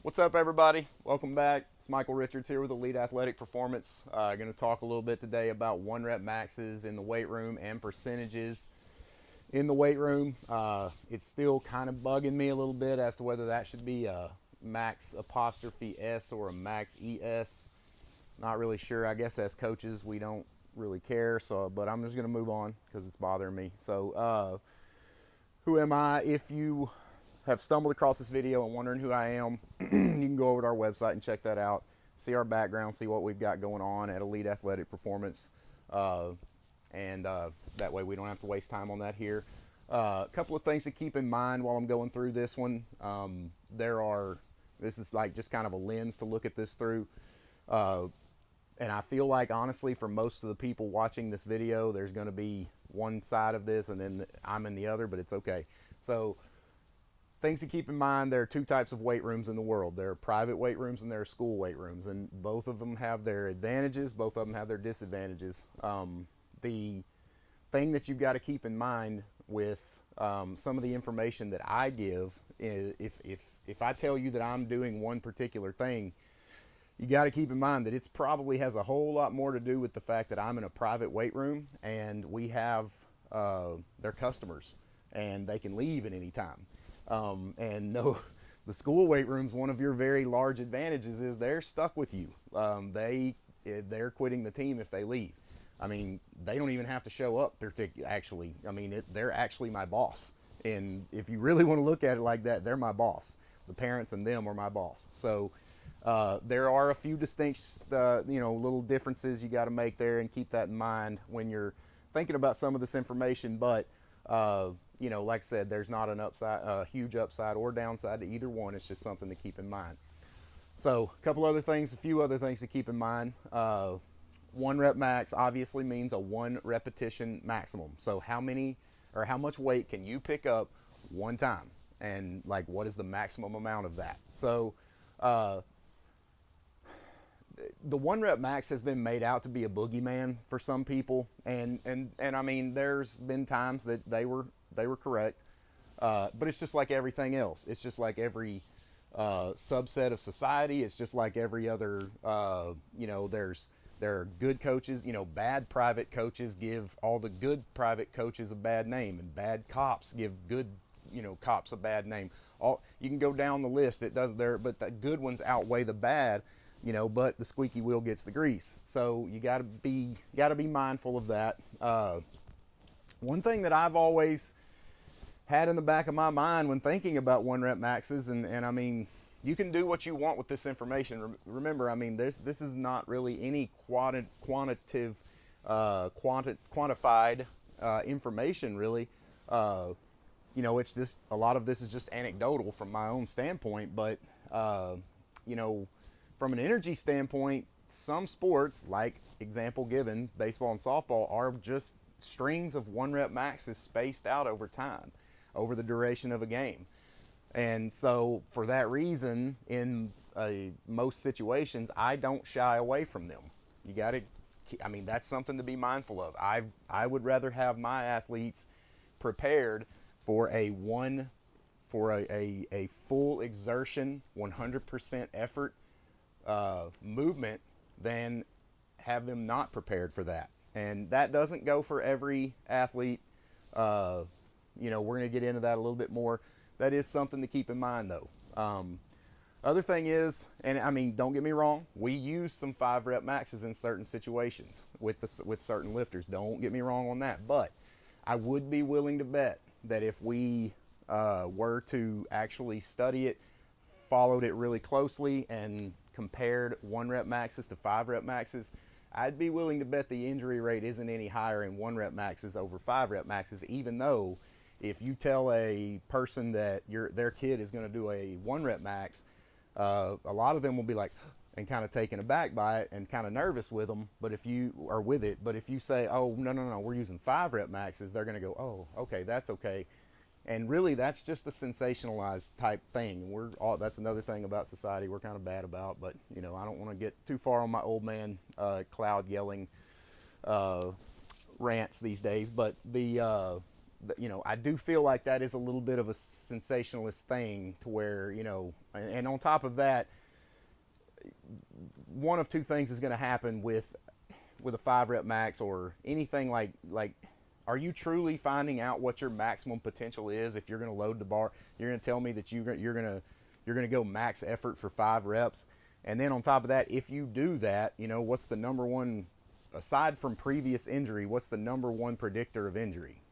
What's up, everybody? Welcome back. It's Michael Richards here with Elite Athletic Performance. Going to talk a little bit today about one rep maxes in the weight room and percentages in the weight room. It's still kind of bugging me a little bit as to whether that should be a max apostrophe S or a max ES. Not really sure. I guess as coaches we don't really care. But I'm just going to move on because it's bothering me. Who am I? If you have stumbled across this video and wondering who I am, you can go over to our website and check that out. See our background, see what we've got going on at Elite Athletic Performance, and that way we don't have to waste time on that here. A couple of things to keep in mind while I'm going through this one. This is like just kind of a lens to look at this through. And I feel like, honestly, for most of the people watching this video, there's going to be one side of this and then I'm in the other, but it's okay. So things to keep in mind: there are two types of weight rooms in the world. There are private weight rooms and there are school weight rooms, and both of them have their advantages, both of them have their disadvantages. The thing that you've got to keep in mind with some of the information that I give is, if I tell you that I'm doing one particular thing, you got to keep in mind that it's probably has a whole lot more to do with the fact that I'm in a private weight room and we have their customers and they can leave at any time. And no, the school weight room's one of your very large advantages is they're stuck with you. They're quitting the team if they leave. I mean, they don't even have to show up. Actually, I mean, they're actually my boss. And if you really want to look at it like that, they're my boss. The parents and them are my boss. So there are a few distinct, little differences you got to make there, and keep that in mind when you're thinking about some of this information. But like I said, there's not a huge upside or downside to either one. It's just something to keep in mind. So a few other things to keep in mind. One rep max obviously means a one repetition maximum. So how much weight can you pick up one time? And like, what is the maximum amount of that? So the one rep max has been made out to be a boogeyman for some people, and I mean, there's been times that they were correct, but it's just like everything else. It's just like every subset of society. It's just like every other. There are good coaches. Bad private coaches give all the good private coaches a bad name, and bad cops give good cops a bad name. You can go down the list. It does there, but the good ones outweigh the bad. But the squeaky wheel gets the grease. So you got to be mindful of that. One thing that I've always had in the back of my mind when thinking about one rep maxes, and I mean, you can do what you want with this information. Remember, I mean, this is not really any quantified information, really. It's just a lot of this is just anecdotal from my own standpoint, but from an energy standpoint, some sports, like example given, baseball and softball, are just strings of one rep maxes spaced out over time, over the duration of a game. And so for that reason, in most situations, I don't shy away from them. That's something to be mindful of. I would rather have my athletes prepared for a full exertion, 100% effort movement than have them not prepared for that. And that doesn't go for every athlete. We're going to get into that a little bit more. That is something to keep in mind, though. Other thing is, and I mean, don't get me wrong, we use some 5 rep maxes in certain situations with certain lifters. Don't get me wrong on that. But I would be willing to bet that if we were to actually study it, followed it really closely, and compared 1 rep maxes to 5 rep maxes, I'd be willing to bet the injury rate isn't any higher in 1 rep maxes over 5 rep maxes, even though if you tell a person that their kid is going to do a 1 rep max, a lot of them will be like, and kind of taken aback by it and kind of nervous with them. But if you are with it, but if you say, oh, no, we're using 5 rep maxes, they're going to go, oh, okay, that's okay. And really, that's just a sensationalized type thing. That's another thing about society we're kind of bad about. But I don't want to get too far on my old man cloud yelling rants these days. But you know, I do feel like that is a little bit of a sensationalist thing to where, you know, and on top of that, one of two things is going to happen with a 5 rep max or anything like are you truly finding out what your maximum potential is if you're going to load the bar? You're going to tell me that you're going to go max effort for 5 reps. And then on top of that, if you do that, you know, what's the number one, aside from previous injury, what's the number one predictor of injury?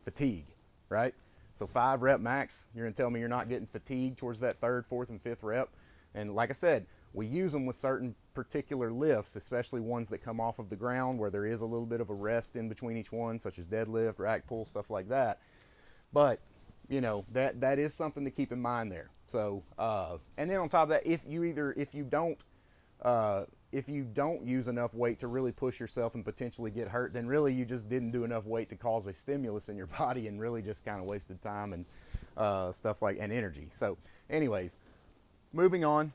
Fatigue, right? So 5 rep max, you're going to tell me you're not getting fatigued towards that 3rd, 4th, and 5th rep. And like I said, we use them with certain particular lifts, especially ones that come off of the ground where there is a little bit of a rest in between each one, such as deadlift, rack pull, stuff like that. But, you know, that is something to keep in mind there. So, and then on top of that, if you don't use enough weight to really push yourself and potentially get hurt, then really you just didn't do enough weight to cause a stimulus in your body and really just kind of wasted time and stuff like, and energy. So anyways, moving on.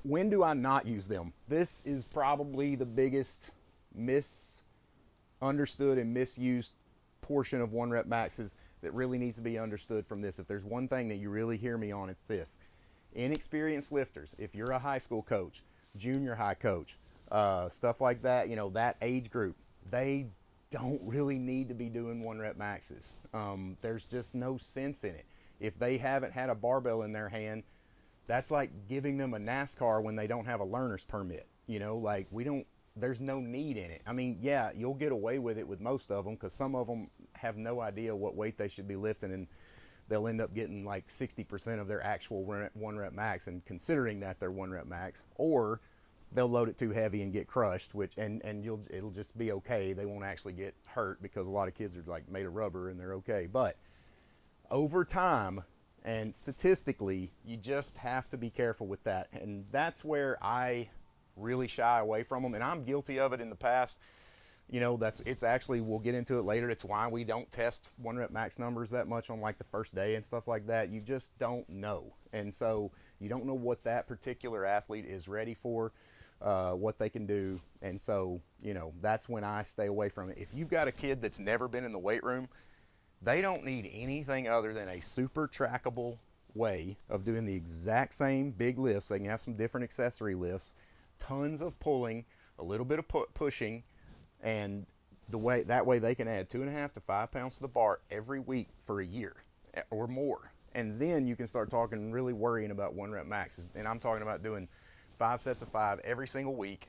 When do I not use them? This is probably the biggest misunderstood and misused portion of 1 rep maxes that really needs to be understood from this. If there's one thing that you really hear me on, it's this. Inexperienced lifters, if you're a high school coach, junior high coach, stuff like that, you know, that age group, they don't really need to be doing 1 rep maxes. There's just no sense in it. If they haven't had a barbell in their hand, that's like giving them a NASCAR when they don't have a learner's permit. You know, like there's no need in it. I mean, yeah, you'll get away with it with most of them because some of them have no idea what weight they should be lifting, and they'll end up getting like 60% of their actual 1 rep max and considering that their 1 rep max, or they'll load it too heavy and get crushed, which and it'll just be okay. They won't actually get hurt because a lot of kids are like made of rubber and they're okay. But over time and statistically, you just have to be careful with that, and that's where I really shy away from them, and I'm guilty of it in the past. You know, it's actually, we'll get into it later, it's why we don't test 1 rep max numbers that much on like the first day and stuff like that. You just don't know, and so you don't know what that particular athlete is ready for, what they can do, and so, you know, that's when I stay away from it. If you've got a kid that's never been in the weight room, they don't need anything other than a super trackable way of doing the exact same big lifts. They can have some different accessory lifts, tons of pulling, a little bit of pushing, and that way they can add 2.5 to 5 pounds to the bar every week for a year or more. And then you can start talking, really worrying about 1 rep maxes. And I'm talking about doing 5 sets of 5 every single week,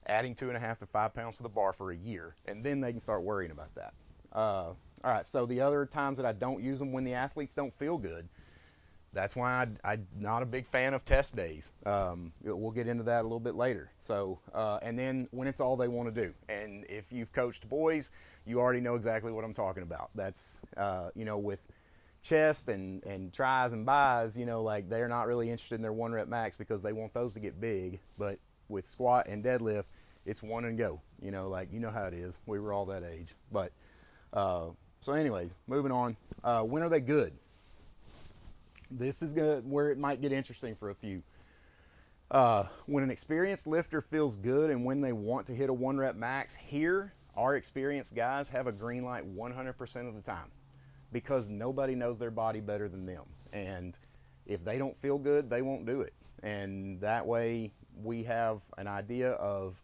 adding 2.5 to 5 pounds to the bar for a year. And then they can start worrying about that. All right, so the other times that I don't use them, when the athletes don't feel good, that's why I'm not a big fan of test days. We'll get into that a little bit later. So, and then when it's all they want to do. And if you've coached boys, you already know exactly what I'm talking about. That's, you know, with chest and tries and buys, you know, like they're not really interested in their 1 rep max because they want those to get big. But with squat and deadlift, it's one and go. You know, like, you know how it is. We were all that age. But, so anyways, moving on. When are they good? This is where it might get interesting for a few. When an experienced lifter feels good and when they want to hit a 1 rep max, here, our experienced guys have a green light 100% of the time because nobody knows their body better than them. And if they don't feel good, they won't do it. And that way we have an idea of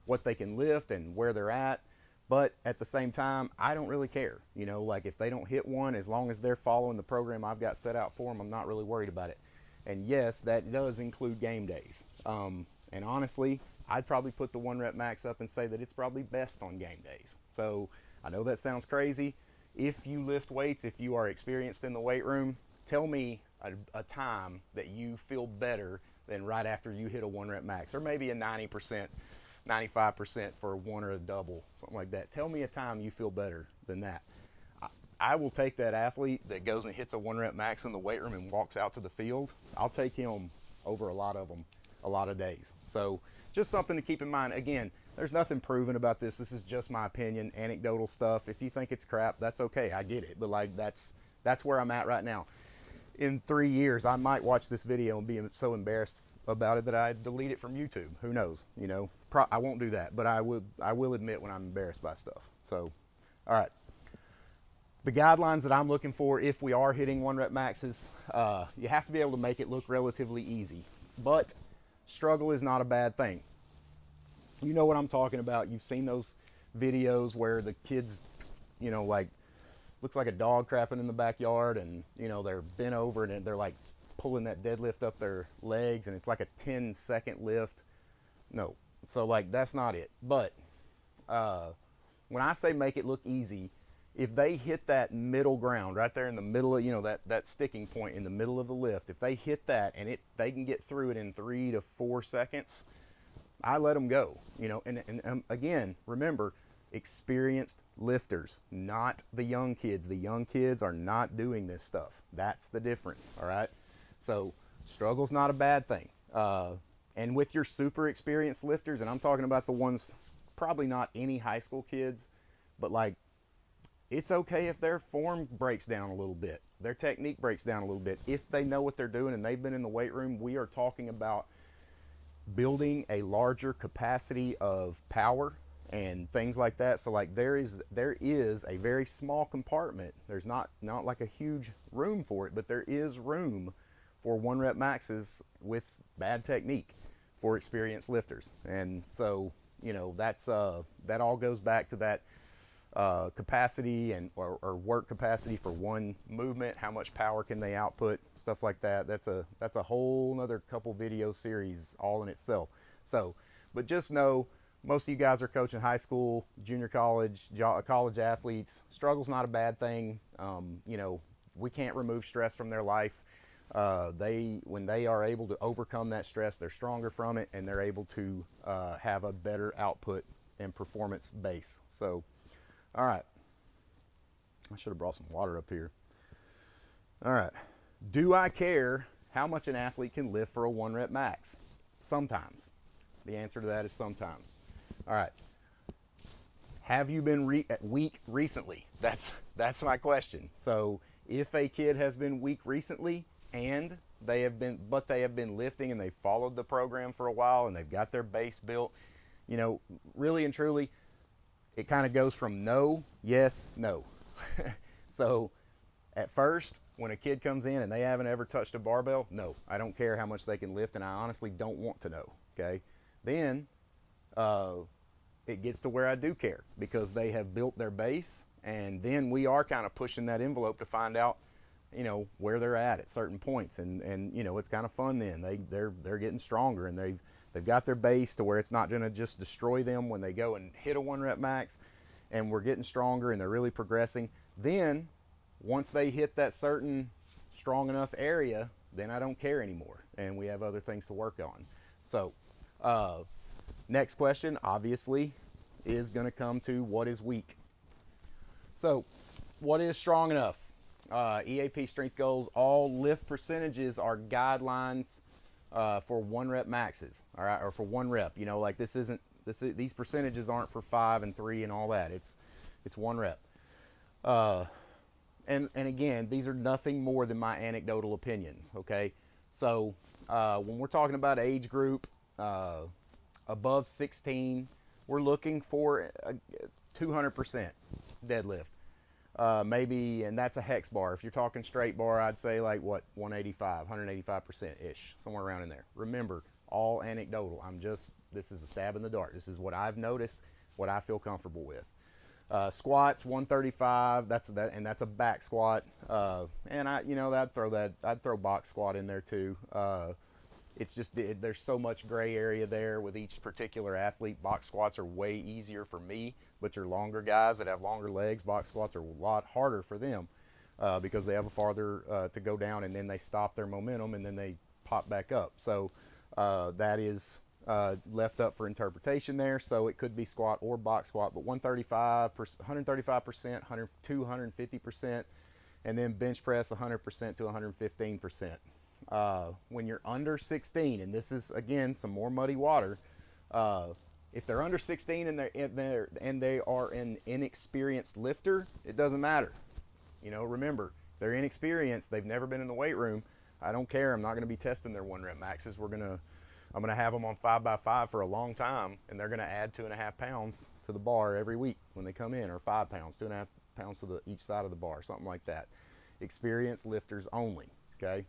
what they can lift and where they're at. But at the same time, I don't really care. You know, like if they don't hit one, as long as they're following the program I've got set out for them, I'm not really worried about it. And yes, that does include game days. And honestly, I'd probably put the 1 rep max up and say that it's probably best on game days. So I know that sounds crazy. If you lift weights, if you are experienced in the weight room, tell me a time that you feel better than right after you hit a 1 rep max, or maybe a 90%. 95% for a 1 or a double, something like that. Tell me a time you feel better than that. I will take that athlete that goes and hits a 1 rep max in the weight room and walks out to the field. I'll take him over a lot of them, a lot of days. So just something to keep in mind. Again, there's nothing proven about this. This is just my opinion, anecdotal stuff. If you think it's crap, that's okay. I get it. But like that's where I'm at right now. In 3 years, I might watch this video and be so embarrassed about it that I delete it from YouTube. Who knows? You know, I won't do that, but I will admit when I'm embarrassed by stuff. So, all right. The guidelines that I'm looking for if we are hitting 1 rep maxes, you have to be able to make it look relatively easy. But struggle is not a bad thing. You know what I'm talking about. You've seen those videos where the kids, like, looks like a dog crapping in the backyard, and they're bent over and they're like pulling that deadlift up their legs, and it's like a 10-second lift. No, so like that's not it. But when I say make it look easy, if they hit that middle ground right there in the middle of that sticking point in the middle of the lift, if they hit that and they can get through it in 3 to 4 seconds, I let them go. And again, remember, experienced lifters, not the young kids. The young kids are not doing this stuff. That's the difference. All right. So struggle's not a bad thing. And with your super experienced lifters, and I'm talking about the ones, probably not any high school kids, but like, it's okay if their form breaks down a little bit, their technique breaks down a little bit. If they know what they're doing and they've been in the weight room, we are talking about building a larger capacity of power and things like that. So like there is a very small compartment. There's not like a huge room for it, but there is room for 1 rep maxes with bad technique for experienced lifters. And so that's that all goes back to that capacity or work capacity for one movement. How much power can they output? Stuff like that. That's a whole nother couple video series all in itself. So, but just know, most of you guys are coaching high school, junior college, college athletes. Struggle's not a bad thing. We can't remove stress from their life. When they are able to overcome that stress, they're stronger from it, and they're able to have a better output and performance base. So, all right. I should have brought some water up here. All right. Do I care how much an athlete can lift for a 1 rep max? Sometimes. The answer to that is sometimes. All right. Have you been weak recently? That's my question. So if a kid has been weak recently and they have been lifting and they followed the program for a while and they've got their base built, really and truly, it kind of goes from no, yes, no. So at first, when a kid comes in and they haven't ever touched a barbell, no, I don't care how much they can lift, and I honestly don't want to know, okay? Then it gets to where I do care, because they have built their base, and then we are kind of pushing that envelope to find out, where they're at certain points, and it's kind of fun then. They're getting stronger, and they've got their base to where it's not going to just destroy them when they go and hit a 1 rep max, and we're getting stronger and they're really progressing. Then once they hit that certain strong enough area, then I don't care anymore, and we have other things to work on. So next question obviously is going to come to what is weak. So what is strong enough? EAP strength goals, all lift percentages are guidelines for 1 rep maxes, all right, or for 1 rep. Like these percentages aren't for 5 and 3 and all that. It's 1 rep. And again, these are nothing more than my anecdotal opinions. Okay, so when we're talking about age group above 16, we're looking for a 200% deadlift. Maybe, and that's a hex bar. If you're talking straight bar, I'd say like 185%-ish, somewhere around in there. Remember, all anecdotal. This is a stab in the dark. This is what I've noticed, what I feel comfortable with. Squats 135. That's a back squat. And I'd throw box squat in there too. It's just there's so much gray area there with each particular athlete. Box squats are way easier for me, but your longer guys that have longer legs, box squats are a lot harder for them because they have a farther to go down, and then they stop their momentum and then they pop back up. So that is left up for interpretation there. So it could be squat or box squat, but 135%, 250%, and then bench press 100% to 115%. When you're under 16, and this is again some more muddy water, if they're under 16 and they are an inexperienced lifter, it doesn't matter. Remember, they're inexperienced, they've never been in the weight room. I don't care. I'm not going to be testing their 1 rep maxes. I'm going to have them on 5x5 for a long time, and they're going to add 2.5 pounds to the bar every week when they come in, or 5 pounds, 2.5 pounds to each side of the bar, something like that. Experienced lifters only, okay?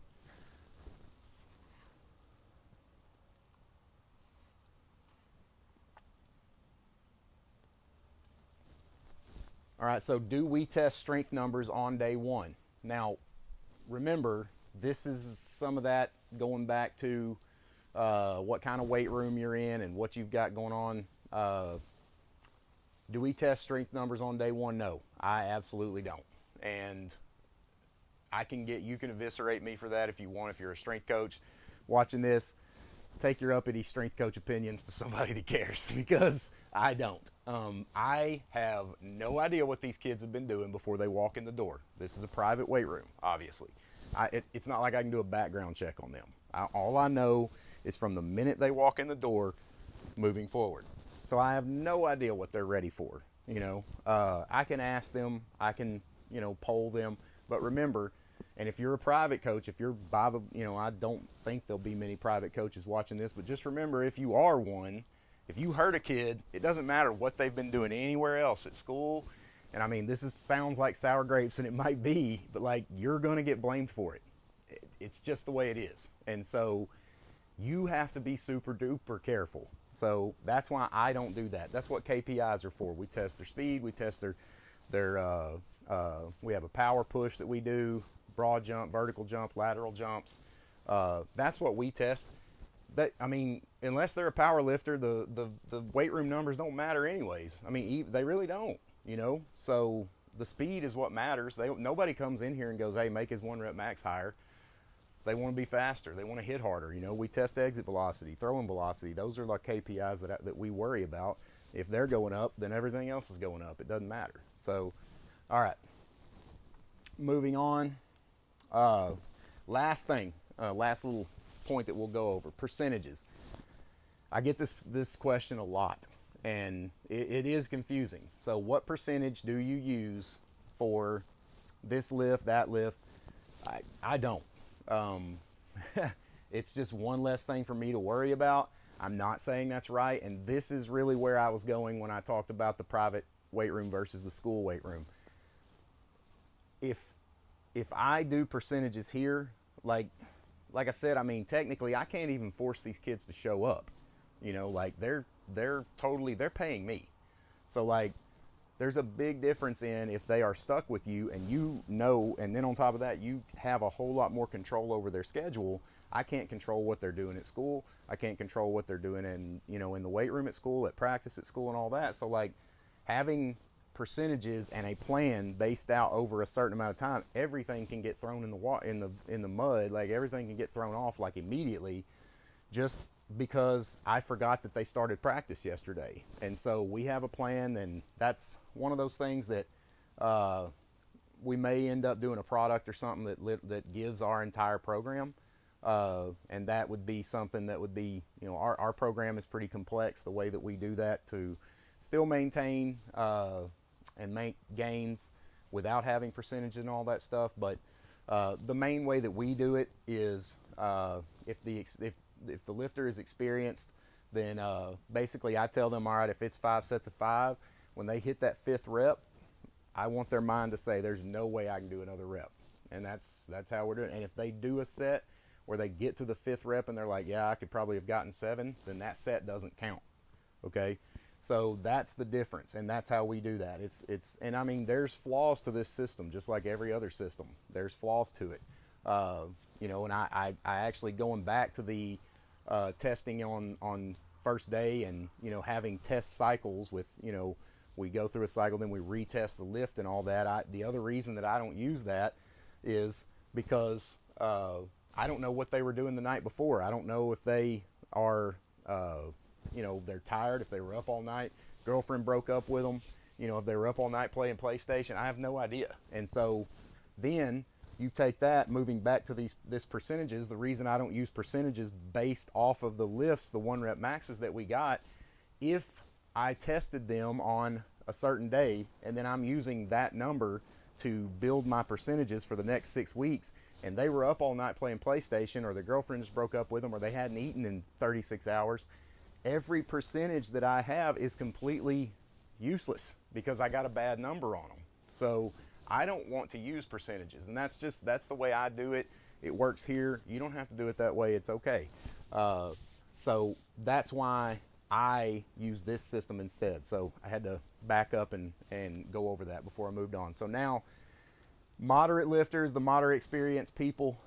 All right, so do we test strength numbers on day one? Now, remember, this is some of that going back to what kind of weight room you're in and what you've got going on. Do we test strength numbers on day one? No, I absolutely don't. And you can eviscerate me for that if you want. If you're a strength coach watching this, take your uppity strength coach opinions to somebody that cares, because I don't. I have no idea what these kids have been doing before they walk in the door. This is a private weight room, obviously. It's not like I can do a background check on them. All I know is from the minute they walk in the door, moving forward. So I have no idea what they're ready for. I can ask them, I can, poll them. But remember, and if you're a private coach, if you're by the, I don't think there'll be many private coaches watching this, but just remember, if you are one, if you hurt a kid, it doesn't matter what they've been doing anywhere else at school. And I mean, sounds like sour grapes, and it might be, but like, you're going to get blamed for it. It's just the way it is. And so you have to be super duper careful. So that's why I don't do that. That's what KPIs are for. We test their speed. We test their we have a power push that we do, broad jump, vertical jump, lateral jumps. That's what we test. I mean, unless they're a power lifter, the weight room numbers don't matter anyways. I mean, they really don't, So the speed is what matters. Nobody comes in here and goes, hey, make his 1 rep max higher. They want to be faster. They want to hit harder. We test exit velocity, throwing velocity. Those are like KPIs that we worry about. If they're going up, then everything else is going up. It doesn't matter. So, all right. Moving on. Last thing, last little point that we'll go over, percentages. I get this question a lot, and it is confusing. So what percentage do you use for this lift, that lift? I don't. It's just one less thing for me to worry about. I'm not saying that's right, and this is really where I was going when I talked about the private weight room versus the school weight room. If I do percentages here, like I said, I mean, technically I can't even force these kids to show up. Like they're paying me. So like, there's a big difference in if they are stuck with you and and then on top of that, you have a whole lot more control over their schedule. I can't control what they're doing at school. I can't control what they're doing in the weight room at school, at practice at school, and all that. So like, having percentages and a plan based out over a certain amount of time, everything can get thrown in the mud. Like, everything can get thrown off like immediately, just because I forgot that they started practice yesterday. And so we have a plan, and that's one of those things that we may end up doing a product or something that gives our entire program. And that would be something that would be, our program is pretty complex, the way that we do that to still maintain and make gains without having percentage and all that stuff. But the main way that we do it is if the lifter is experienced, then basically I tell them, all right, if it's 5 sets of 5, when they hit that 5th rep, I want their mind to say, there's no way I can do another rep. And that's how we're doing it. And if they do a set where they get to the 5th rep and they're like, yeah, I could probably have gotten 7, then that set doesn't count. Okay? So that's the difference, and that's how we do that. And I mean, there's flaws to this system, just like every other system. There's flaws to it. And I actually, going back to the testing on first day, and having test cycles with, we go through a cycle, then we retest the lift and all that. The other reason that I don't use that is because I don't know what they were doing the night before. I don't know if they are they're tired, if they were up all night, girlfriend broke up with them, if they were up all night playing PlayStation. I have no idea. And so then you take that, moving back to this percentages, the reason I don't use percentages based off of the lifts, the 1 rep maxes that we got, if I tested them on a certain day and then I'm using that number to build my percentages for the next 6 weeks, and they were up all night playing PlayStation, or their girlfriend just broke up with them, or they hadn't eaten in 36 hours, every percentage that I have is completely Useless, because I got a bad number on them. So I don't want to use percentages, and that's the way I do it. It works here. You don't have to do it that way. It's okay. So that's why I use this system instead. So I had to back up and go over that before I moved on. So now, moderate lifters, the moderate experienced people,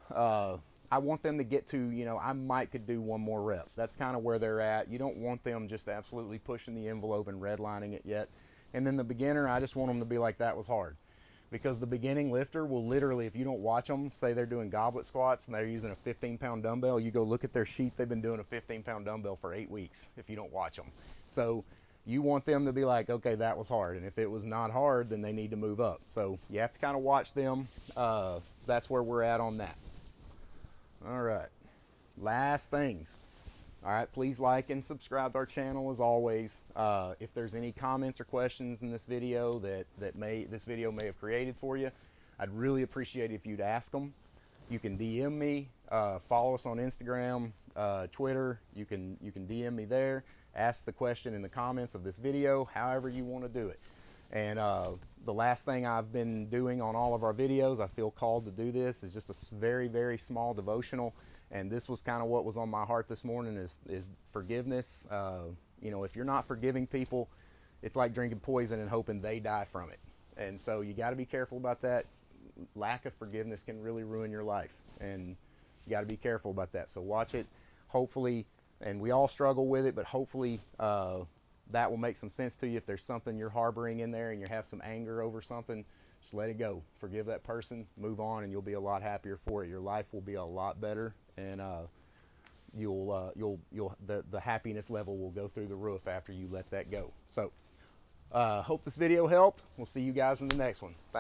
I want them to get to, I might could do one more rep. That's kind of where they're at. You don't want them just absolutely pushing the envelope and redlining it yet. And then the beginner, I just want them to be like, that was hard. Because the beginning lifter will literally, if you don't watch them, say they're doing goblet squats and they're using a 15-pound dumbbell, you go look at their sheet, they've been doing a 15-pound dumbbell for 8 weeks if you don't watch them. So you want them to be like, okay, that was hard. And if it was not hard, then they need to move up. So you have to kind of watch them. That's where we're at on that. All right, last things. All right, please like and subscribe to our channel as always. If there's any comments or questions in this video that this video may have created for you, I'd really appreciate it if you'd ask them. You can DM me, follow us on Instagram, Twitter. You can DM me there. Ask the question in the comments of this video, however you want to do it. And the last thing I've been doing on all of our videos, I feel called to do this, is just a very, very small devotional. And this was kind of what was on my heart this morning is forgiveness. If you're not forgiving people, it's like drinking poison and hoping they die from it. And so you got to be careful about that. Lack of forgiveness can really ruin your life, and you got to be careful about that. So watch it. Hopefully, and we all struggle with it, but hopefully that will make some sense to you. If there's something you're harboring in there and you have some anger over something, just let it go. Forgive that person, move on, and you'll be a lot happier for it. Your life will be a lot better, and the happiness level will go through the roof after you let that go. So hope this video helped. We'll see you guys in the next one. Thanks.